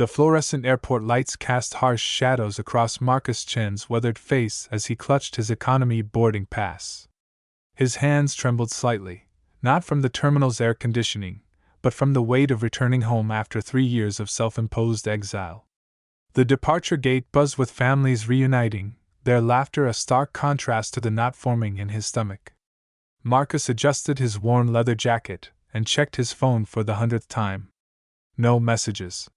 The fluorescent airport lights cast harsh shadows across Marcus Chen's weathered face as he clutched his economy boarding pass. His hands trembled slightly, not from the terminal's air conditioning, but from the weight of returning home after 3 years of self-imposed exile. The departure gate buzzed with families reuniting, their laughter a stark contrast to the knot forming in his stomach. Marcus adjusted his worn leather jacket and checked his phone for the 100th time. No messages.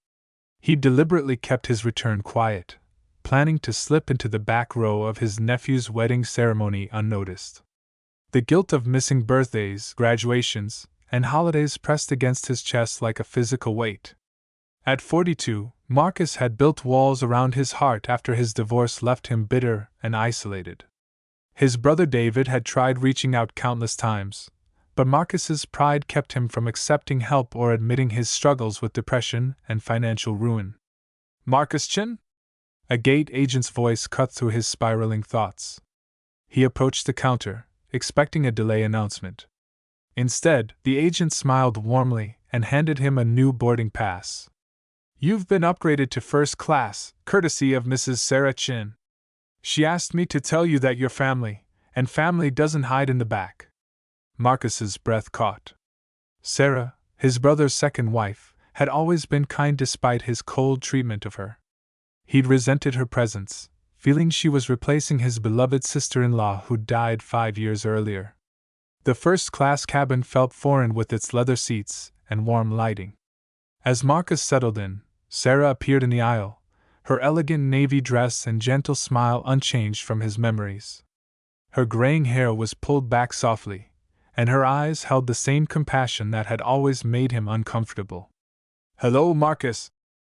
He deliberately kept his return quiet, planning to slip into the back row of his nephew's wedding ceremony unnoticed. The guilt of missing birthdays, graduations, and holidays pressed against his chest like a physical weight. At 42, Marcus had built walls around his heart after his divorce left him bitter and isolated. His brother David had tried reaching out countless times, but Marcus's pride kept him from accepting help or admitting his struggles with depression and financial ruin. "Marcus Chen?" A gate agent's voice cut through his spiraling thoughts. He approached the counter, expecting a delay announcement. Instead, the agent smiled warmly and handed him a new boarding pass. "You've been upgraded to first class, courtesy of Mrs. Sarah Chin. She asked me to tell you that your family, and family doesn't hide in the back." Marcus's breath caught. Sarah, his brother's second wife, had always been kind despite his cold treatment of her. He'd resented her presence, feeling she was replacing his beloved sister-in-law who died 5 years earlier. The first-class cabin felt foreign with its leather seats and warm lighting. As Marcus settled in, Sarah appeared in the aisle, her elegant navy dress and gentle smile unchanged from his memories. Her graying hair was pulled back softly, and her eyes held the same compassion that had always made him uncomfortable. "Hello, Marcus,"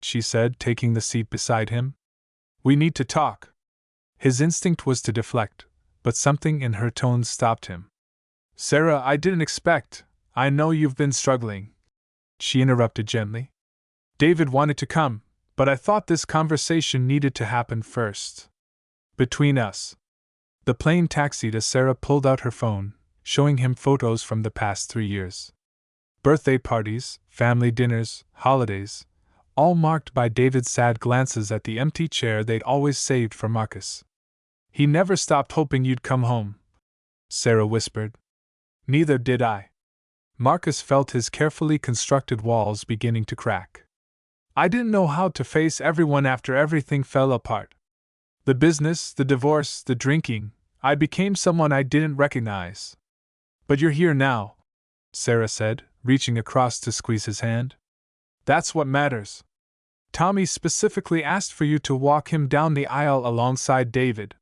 she said, taking the seat beside him. "We need to talk." His instinct was to deflect, but something in her tone stopped him. "Sarah, I didn't expect. I know you've been struggling," she interrupted gently. "David wanted to come, but I thought this conversation needed to happen first. Between us." The plane taxied as Sarah pulled out her phone, showing him photos from the past 3 years. Birthday parties, family dinners, holidays, all marked by David's sad glances at the empty chair they'd always saved for Marcus. "He never stopped hoping you'd come home," Sarah whispered. "Neither did I." Marcus felt his carefully constructed walls beginning to crack. "I didn't know how to face everyone after everything fell apart. The business, the divorce, the drinking, I became someone I didn't recognize. But you're here now," Sarah said, reaching across to squeeze his hand. "That's what matters. Tommy specifically asked for you to walk him down the aisle alongside David.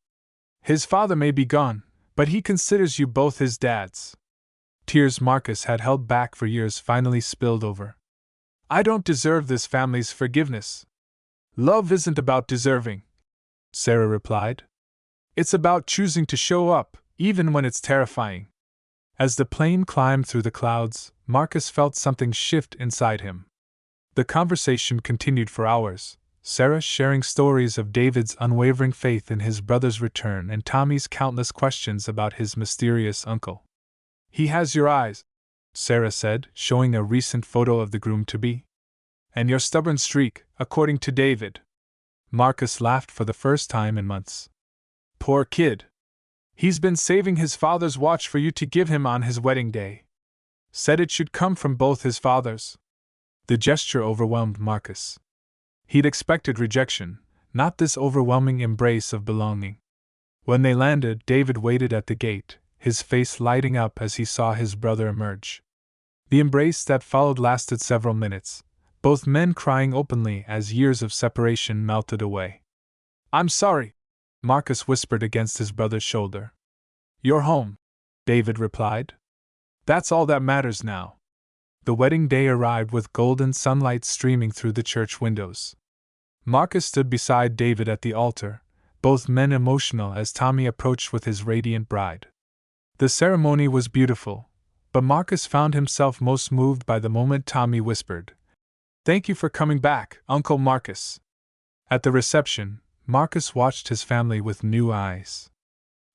His father may be gone, but he considers you both his dads." Tears Marcus had held back for years finally spilled over. "I don't deserve this family's forgiveness." "Love isn't about deserving," Sarah replied. "It's about choosing to show up, even when it's terrifying." As the plane climbed through the clouds, Marcus felt something shift inside him. The conversation continued for hours, Sarah sharing stories of David's unwavering faith in his brother's return and Tommy's countless questions about his mysterious uncle. "He has your eyes," Sarah said, showing a recent photo of the groom-to-be. "And your stubborn streak, according to David." Marcus laughed for the first time in months. "Poor kid. He's been saving his father's watch for you to give him on his wedding day. Said it should come from both his fathers." The gesture overwhelmed Marcus. He'd expected rejection, not this overwhelming embrace of belonging. When they landed, David waited at the gate, his face lighting up as he saw his brother emerge. The embrace that followed lasted several minutes, both men crying openly as years of separation melted away. "I'm sorry," Marcus whispered against his brother's shoulder. "You're home," David replied. "That's all that matters now." The wedding day arrived with golden sunlight streaming through the church windows. Marcus stood beside David at the altar, both men emotional as Tommy approached with his radiant bride. The ceremony was beautiful, but Marcus found himself most moved by the moment Tommy whispered, "Thank you for coming back, Uncle Marcus." At the reception, Marcus watched his family with new eyes.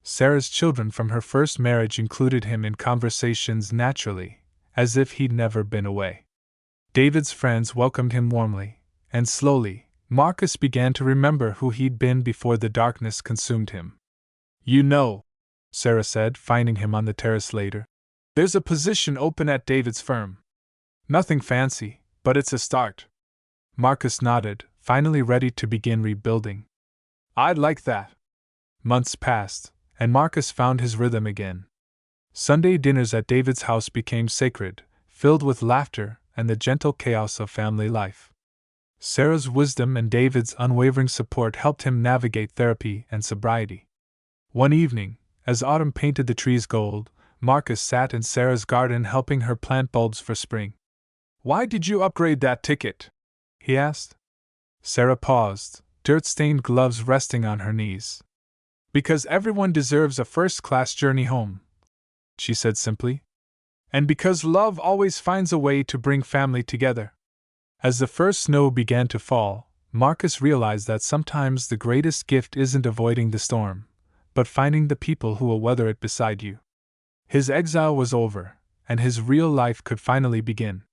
Sarah's children from her first marriage included him in conversations naturally, as if he'd never been away. David's friends welcomed him warmly, And slowly, Marcus began to remember who he'd been before the darkness consumed him. "You know," Sarah said, finding him on the terrace later, "there's a position open at David's firm. Nothing fancy, but it's a start." Marcus nodded, finally ready to begin rebuilding. "I'd like that." Months passed, and Marcus found his rhythm again. Sunday dinners at David's house became sacred, filled with laughter and the gentle chaos of family life. Sarah's wisdom and David's unwavering support helped him navigate therapy and sobriety. One evening, as autumn painted the trees gold, Marcus sat in Sarah's garden helping her plant bulbs for spring. "Why did you upgrade that ticket?" he asked. Sarah paused, dirt-stained gloves resting on her knees. "Because everyone deserves a first-class journey home," she said simply. "And because love always finds a way to bring family together." As the first snow began to fall, Marcus realized that sometimes the greatest gift isn't avoiding the storm, but finding the people who will weather it beside you. His exile was over, and his real life could finally begin.